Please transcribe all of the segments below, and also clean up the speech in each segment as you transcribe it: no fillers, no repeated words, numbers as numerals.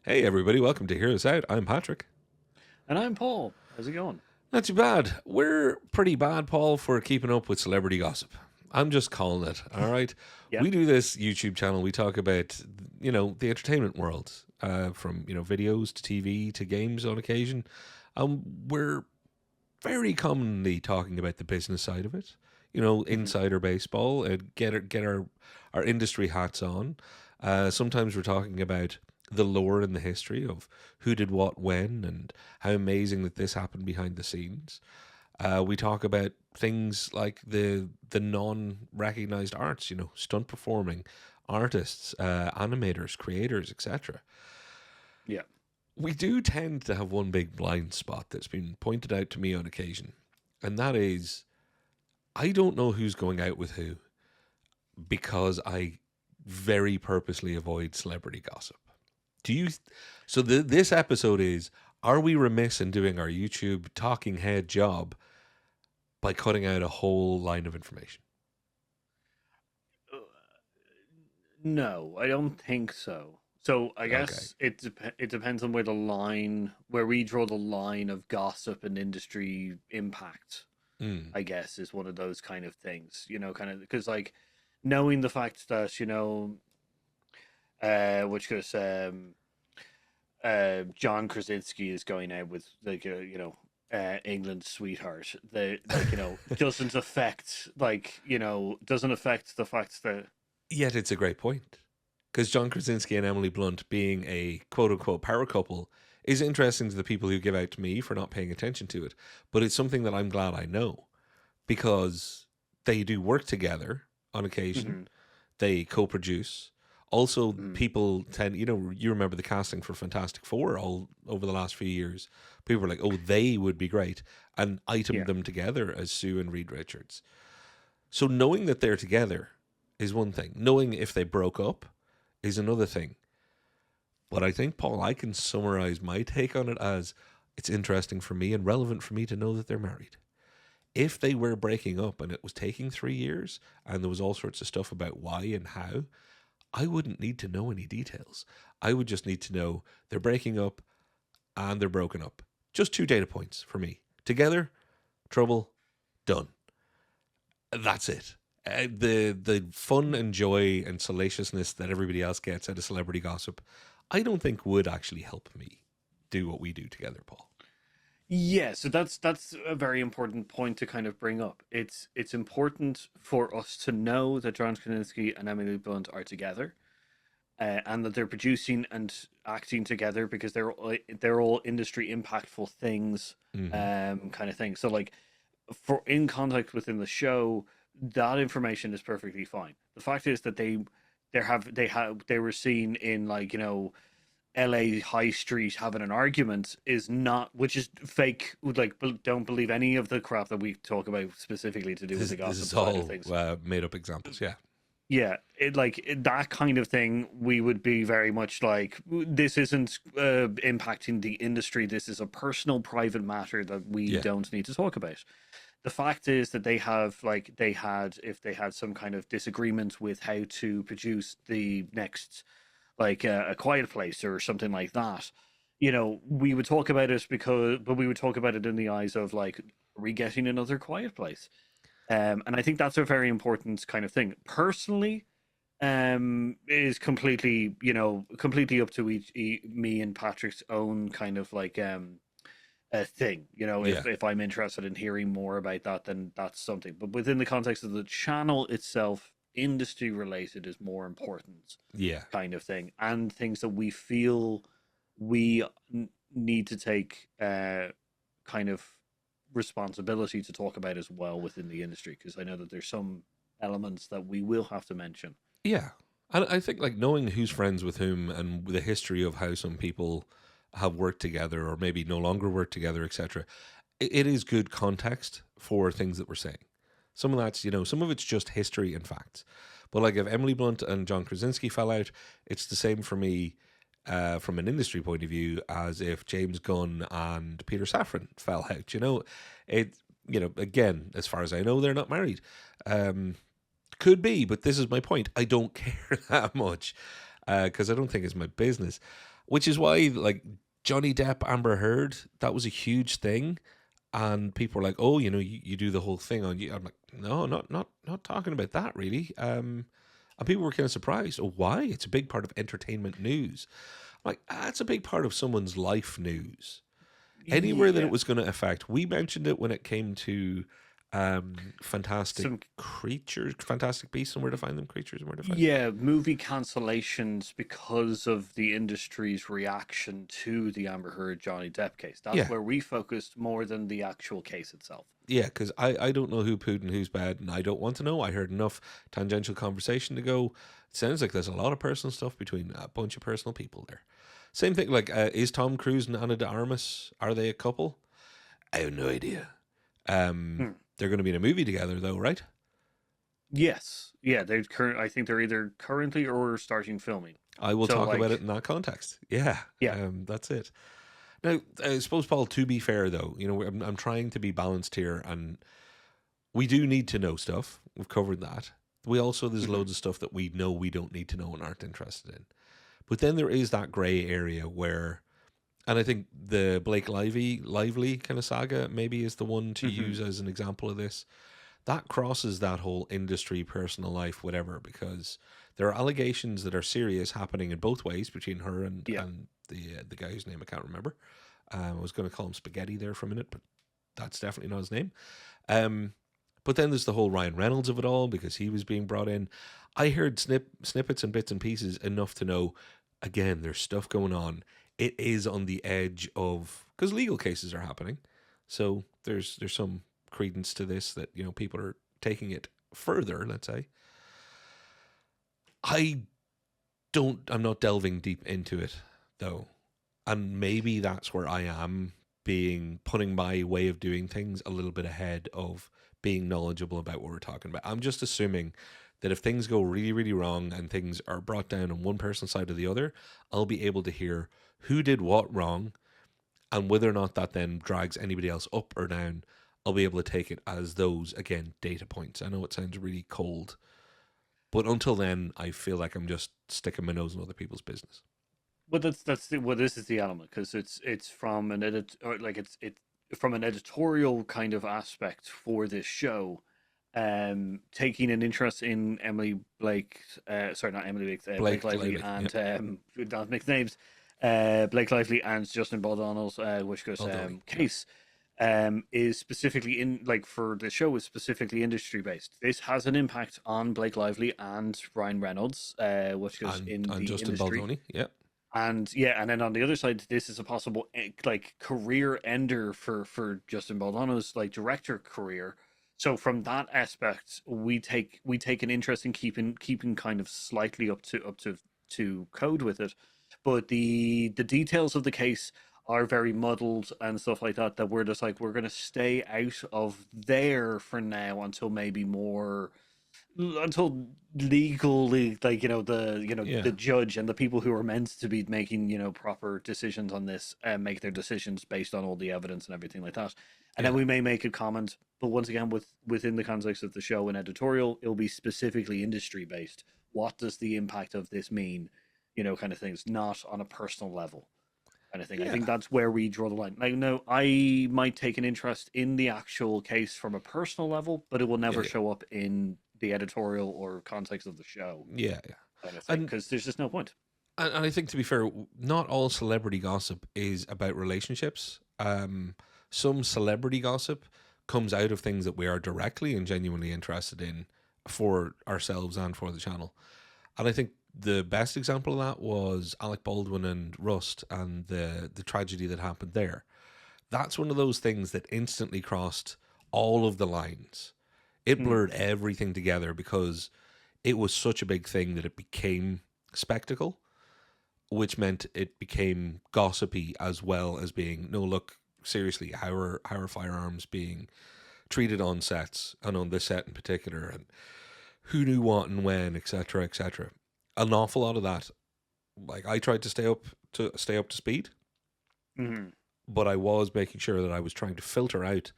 Hey, everybody, welcome to Hear Us Out. I'm Patrick. And I'm Paul. How's it going? Not too bad. We're pretty bad, Paul, for keeping up with celebrity gossip. I'm just calling it, all right? Yep. We do this YouTube channel. We talk about, the entertainment world, from, videos to TV to games on occasion. We're very commonly talking about the business side of it, hmm insider baseball, and get our industry hats on. Sometimes we're talking about the lore and the history of who did what when and how amazing that this happened behind the scenes. We talk about things like the non-recognized arts, stunt performing, artists, animators, creators, etc. Yeah. We do tend to have one big blind spot that's been pointed out to me on occasion, and that is I don't know who's going out with who because I very purposely avoid celebrity gossip. Do you? So this episode is: are we remiss in doing our YouTube talking head job by cutting out a whole line of information? Uh, No, I don't think so. So I Okay. guess it depends on where we draw the line of gossip and industry impact. Mm. I guess is one of those kind of things, kind of because like knowing the fact that which goes John Krasinski is going out with like England's sweetheart. The like doesn't affect doesn't affect the fact that Yet it's a great point because John Krasinski and Emily Blunt being a quote unquote power couple is interesting to the people who give out to me for not paying attention to it. But it's something that I'm glad I know because they do work together on occasion. Mhm, They co-produce. Also, mhm, people tend, you remember the casting for Fantastic Four all over the last few years. People were like, "Oh, they would be great," and itemed yeah, them together as Sue and Reed Richards. So knowing that they're together is one thing. Knowing if they broke up is another thing. But I think, Paul, I can summarize my take on it as it's interesting for me and relevant for me to know that they're married. If they were breaking up and it was taking 3 years and there was all sorts of stuff about why and how, I wouldn't need to know any details. I would just need to know they're breaking up and they're broken up. Just two data points for me. Together, trouble, done. That's it. The fun and joy and salaciousness that everybody else gets out of celebrity gossip, I don't think would actually help me do what we do together, Paul. yeah. So that's a very important point to kind of bring up. It's important for us to know that John Krasinski and Emily Blunt are together, and that they're producing and acting together because they're all industry impactful things, Mm-hmm. kind of thing. So like for in context within the show, that information is perfectly fine. The fact is that they were seen in like LA High Street having an argument is not, which is fake. Like, don't believe any of the crap that we talk about specifically to do with the This is gossip side of all things. made up examples. Yeah. Yeah, that kind of thing, we would be very much like, this isn't impacting the industry. This is a personal, private matter that we Yeah. don't need to talk about. The fact is that if they had some kind of disagreement with how to produce the next, like a Quiet Place or something like that, we would talk about it but we would talk about it in the eyes of like, are we getting another Quiet Place? And I think that's a very important kind of thing. Personally, is completely up to me and Patrick's own kind of like a thing. Yeah. If I'm interested in hearing more about that, then that's something. But within the context of the channel itself, industry related is more important, Yeah. kind of thing, and things that we feel we need to take kind of responsibility to talk about as well within the industry, because I know that there's some elements that we will have to mention. Yeah. And I think like knowing who's friends with whom and the history of how some people have worked together or maybe no longer work together, etc. It is good context for things that we're saying. Some of that's, some of it's just history and facts. But like if Emily Blunt and John Krasinski fell out, it's the same for me from an industry point of view as if James Gunn and Peter Safran fell out. It, again, as far as I know, they're not married. Could be, but this is my point. I don't care that much. because I don't think it's my business. Which is why, like, Johnny Depp, Amber Heard, that was a huge thing. And people were like, "Oh, you do the whole thing on you." I'm like, "No, not talking about that really." And people were kind of surprised. Oh, why? It's a big part of entertainment news. I'm like, it's a big part of someone's life news. Anywhere that it Yeah. was going to affect. We mentioned it when it came to Some fantastic beasts and where to find them, creatures and where to find them. Yeah, movie cancellations because of the industry's reaction to the Amber Heard Johnny Depp case. That's Yeah, where we focused more than the actual case itself. yeah, because I don't know who pooed and who's bad, and I don't want to know. I heard enough tangential conversation to go. It sounds like there's a lot of personal stuff between a bunch of personal people there. Same thing, like, is Tom Cruise and Anna de Armas, are they a couple? I have no idea. Hmm. They're going to be in a movie together, though, right? Yes, yeah, I think they're either currently or starting filming. I will So talk about it like, in that context. Yeah, yeah, that's it. Now, I suppose, Paul, to be fair, though, I'm trying to be balanced here, and we do need to know stuff. We've covered that. There's hmm loads of stuff that we know we don't need to know and aren't interested in. But then there is that grey area where, and I think the Blake Lively kind of saga maybe is the one to hmm use as an example of this. That crosses that whole industry, personal life, whatever, because there are allegations that are serious happening in both ways between her and yeah, and the guy whose name I can't remember. I was going to call him Spaghetti there for a minute, but that's definitely not his name. Um, but then there's the whole Ryan Reynolds of it all because he was being brought in. I heard snippets and bits and pieces enough to know. Again, there's stuff going on. It is on the edge of, because legal cases are happening, so there's some credence to this that people are taking it further. Let's say I don't. I'm not delving deep into it though, and maybe that's where I am putting my way of doing things a little bit ahead of being knowledgeable about what we're talking about. I'm just assuming that if things go really, really wrong and things are brought down on one person's side or the other, I'll be able to hear who did what wrong and whether or not that then drags anybody else up or down. I'll be able to take it as those, again, data points. I know it sounds really cold, but until then, I feel like I'm just sticking my nose in other people's business. well, this is the element because it's from an edit or like it's from an editorial kind of aspect for this show. Taking an interest in Emily Blake, sorry, not Emily Blake, Blake Blake Lively, Lively, yeah. and don't mix names, Blake Lively and Justin Baldoni's Wishkus Baldoni, yeah. case, is specifically in like for the show is specifically industry based. This has an impact on Blake Lively and Ryan Reynolds, Wishkus in And the Justin industry. Baldoni, yeah. And yeah, and then on the other side, this is a possible like career ender for Justin Baldano's like director career. So from that aspect, we take an interest in keeping kind of slightly up to code with it, but the details of the case are very muddled and stuff like that. That we're just like we're gonna stay out of there for now until maybe more until legally like the Yeah. judge and the people who are meant to be making proper decisions on this make their decisions based on all the evidence and everything like that, and then Yeah. we may make a comment, but once again within the context of the show and editorial it'll be specifically industry based. What does the impact of this mean, kind of things, not on a personal level kind of thing. I think Yeah. that's where we draw the line. Like, no, I might take an interest in the actual case from a personal level, but it will Yeah. never Yeah. show up in the editorial or context of the show Yeah. Yeah. kind of thing And because there's just no point. and I think, to be fair, not all celebrity gossip is about relationships. Some celebrity gossip comes out of things that we are directly and genuinely interested in for ourselves and for the channel. And I think the best example of that was Alec Baldwin and Rust and the tragedy that happened there. That's one of those things that instantly crossed all of the lines. It Mm, blurred everything together because it was such a big thing that it became spectacle, which meant it became gossipy as well as being, no, look, seriously, how are firearms being treated on sets and on this set in particular, and who knew what and when, etc., etc. An awful lot of that, like, I tried to stay up to speed, mm, but I was making sure that I was trying to filter out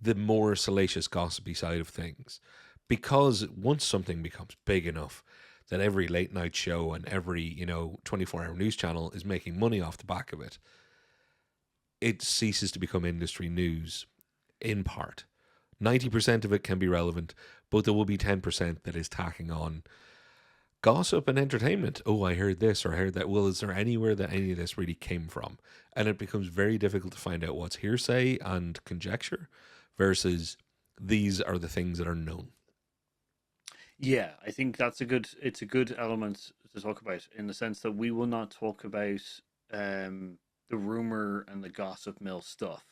the more salacious gossipy side of things, because once something becomes big enough, that every late night show and every, 24-hour news channel is making money off the back of it, it ceases to become industry news in part. 90% of it can be relevant, but there will be 10% that is tacking on gossip and entertainment. Oh, I heard this or I heard that. Well, is there anywhere that any of this really came from? And it becomes very difficult to find out what's hearsay and conjecture versus these are the things that are known. Yeah, I think it's a good element to talk about in the sense that we will not talk about the rumor and the gossip mill stuff,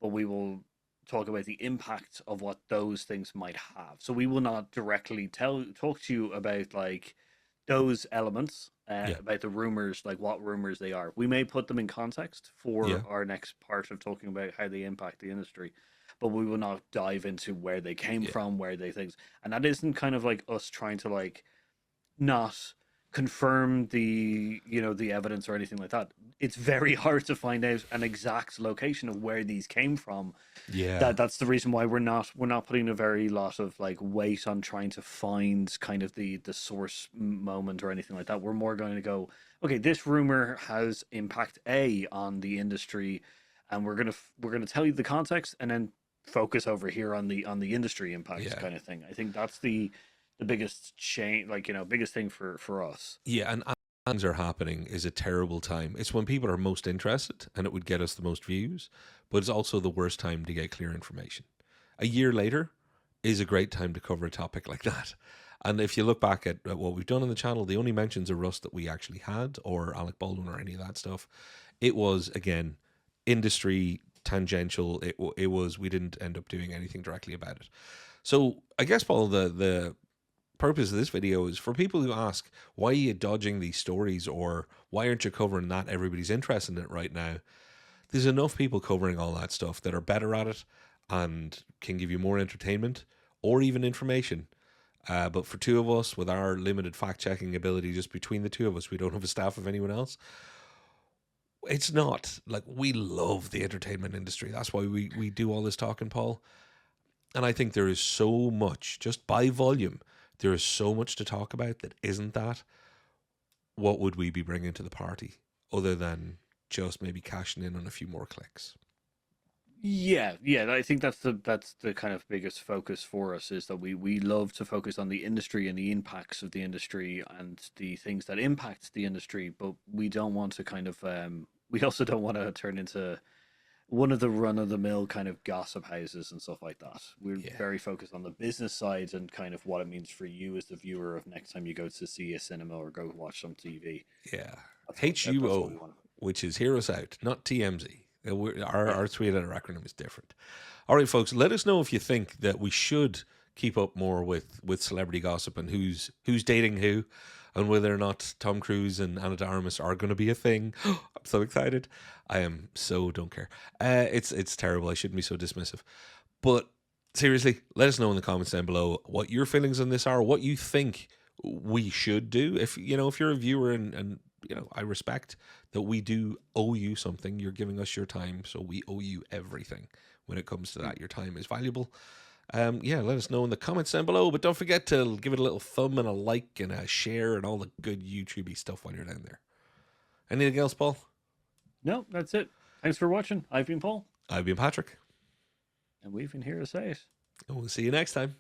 but we will talk about the impact of what those things might have. So we will not directly talk to you about like those elements, Yeah. about the rumors, like what rumors they are. We may put them in context for Yeah. our next part of talking about how they impact the industry, but we will not dive into where they came Yeah. from, where they things, and that isn't kind of like us trying to like not confirm the the evidence or anything like that. It's very hard to find out an exact location of where these came from. Yeah. That's the reason why we're not putting a very lot of like weight on trying to find kind of the source moment or anything like that. We're more going to go, okay, this rumor has impact A on the industry, and we're gonna tell you the context and then focus over here on the industry impacts Yeah. kind of thing. I think that's the biggest change, like biggest thing for us. Yeah. And as things are happening is a terrible time. It's when people are most interested and it would get us the most views, but it's also the worst time to get clear information. A year later is a great time to cover a topic like that. And if you look back at what we've done on the channel, the only mentions of Rust that we actually had, or Alec Baldwin or any of that stuff, it was, again, industry tangential. It was, we didn't end up doing anything directly about it. So I guess, Paul, the purpose of this video is for people who ask, why are you dodging these stories, or why aren't you covering that? Everybody's interested in it right now. There's enough people covering all that stuff that are better at it and can give you more entertainment or even information. But for two of us, with our limited fact-checking ability, just between the two of us, we don't have a staff of anyone else. It's not like we love the entertainment industry. That's why we do all this talking, Paul. And I think there is so much, just by volume, there is so much to talk about that isn't that. What would we be bringing to the party other than just maybe cashing in on a few more clicks? Yeah, yeah, I think that's the kind of biggest focus for us, is that we love to focus on the industry and the impacts of the industry and the things that impact the industry, but we don't want to kind of we also don't want to turn into one of the run of the mill kind of gossip houses and stuff like that. We're Yeah. very focused on the business side and kind of what it means for you as the viewer of next time you go to see a cinema or go watch some TV. Yeah. That's what we HUO, want. which is Hear Us Out, not TMZ. Our, Yeah. our three-letter acronym is different. All right, folks, let us know if you think that we should keep up more with celebrity gossip and who's dating who, and whether or not Tom Cruise and Anna de Armas are going to be a thing. I'm so excited. I am so don't care. It's terrible. I shouldn't be so dismissive. But seriously, let us know in the comments down below what your feelings on this are, what you think we should do. If you're a viewer and I respect that we do owe you something. You're giving us your time, so we owe you everything when it comes to that. Your time is valuable. Let us know in the comments down below, but don't forget to give it a little thumb and a like and a share and all the good YouTube-y stuff while you're down there. Anything else, Paul? No, that's it. Thanks for watching. I've been Paul. I've been Patrick. And we've been here to say it. And we'll see you next time.